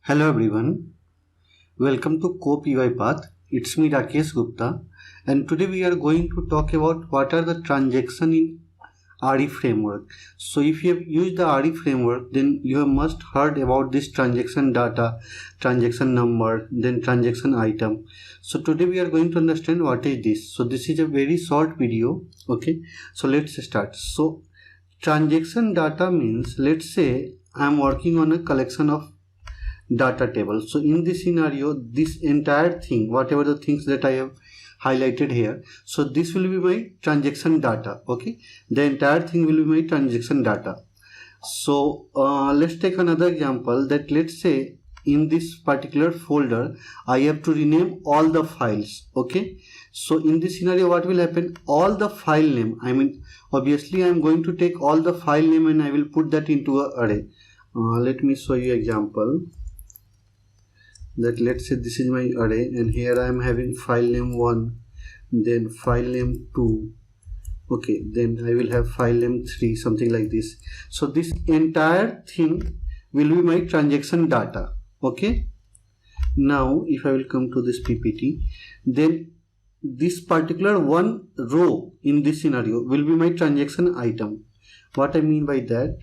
Hello everyone, welcome to Cope UiPath. It's me Rakesh Gupta, and today we are going to talk about what are the transactions in RE framework. So if you have used the RE framework, then you have must heard about this transaction data, transaction number, then transaction item. So today we are going to understand what is this. So this is a very short video. Okay, so let's start. So transaction data means, let's say I am working on a collection of data table. So in this scenario, this entire thing, whatever the things that I have highlighted here, so this will be my transaction data. Okay, the entire thing will be my transaction data. So let's take another example, that let's say in this particular folder I have to rename all the files. Okay, so in this scenario what will happen, all the file name, I mean obviously I am going to take all the file name and I will put that into an array. Let me show you example. That let's say this is my array, and here I am having file name 1, then file name 2, okay, then I will have file name 3, something like this. So this entire thing will be my transaction data. Okay, now if I will come to this PPT, then this particular one row in this scenario will be my transaction item. What I mean by that,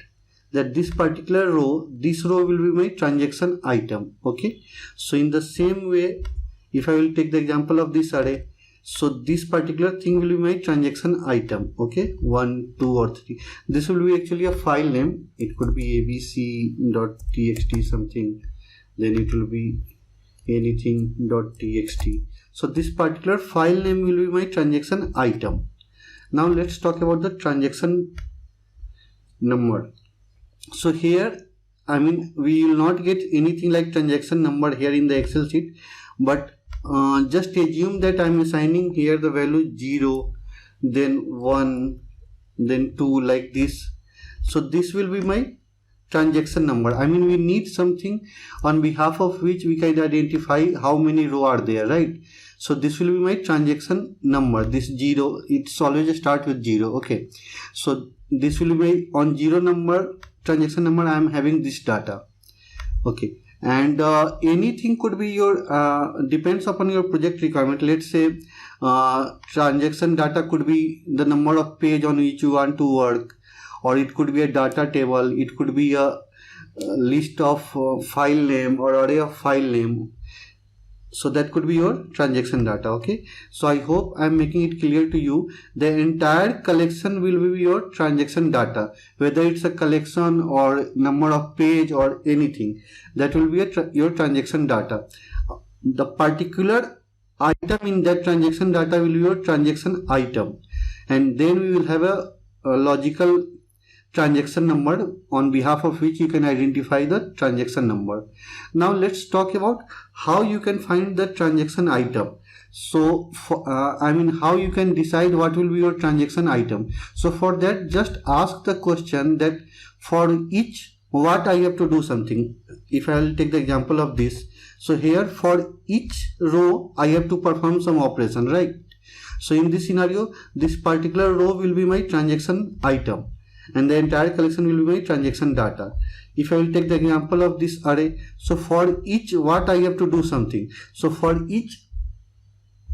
this particular row, this row will be my transaction item. Okay, so in the same way, if I will take the example of this array, so this particular thing will be my transaction item. Okay, 1, 2 or 3. This will be actually a file name. It could be abc.txt something, then it will be anything.txt. so this particular file name will be my transaction item. Now let's talk about the transaction number. So here, I mean, we will not get anything like transaction number here in the Excel sheet, but just assume that I am assigning here the value 0, then 1, then 2, like this. So this will be my transaction number. I mean, we need something on behalf of which we can identify how many rows are there, right? So this will be my transaction number. This 0, it's always start with 0. Okay, so this will be on 0 number, transaction number, I am having this data. Okay, and anything could be your depends upon your project requirement. Let's say transaction data could be the number of page on which you want to work, or it could be a data table, it could be a list of file name or array of file name. So that could be your transaction data. Okay, so I hope I am making it clear to you. The entire collection will be your transaction data, whether it's a collection or number of page or anything, that will be your transaction data. The particular item in that transaction data will be your transaction item, and then we will have a logical transaction number on behalf of which you can identify the transaction number. Now let's talk about how you can find the transaction item. So I mean, how you can decide what will be your transaction item. So for that, just ask the question that for each what I have to do something. If I will take the example of this, so here for each row I have to perform some operation, right? So in this scenario, this particular row will be my transaction item, and the entire collection will be my transaction data. If I will take the example of this array, so for each what I have to do something, so for each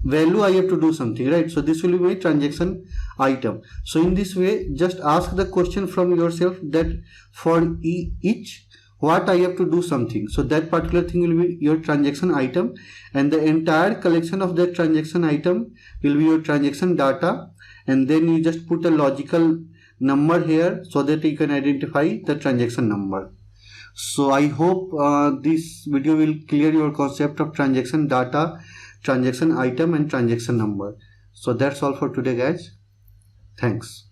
value I have to do something, right? So this will be my transaction item. So in this way, just ask the question from yourself that for each what I have to do something, so that particular thing will be your transaction item, and the entire collection of that transaction item will be your transaction data, and then you just put a logical number here so that you can identify the transaction number. So I hope this video will clear your concept of transaction data, transaction item and transaction number. So that's all for today, guys. Thanks.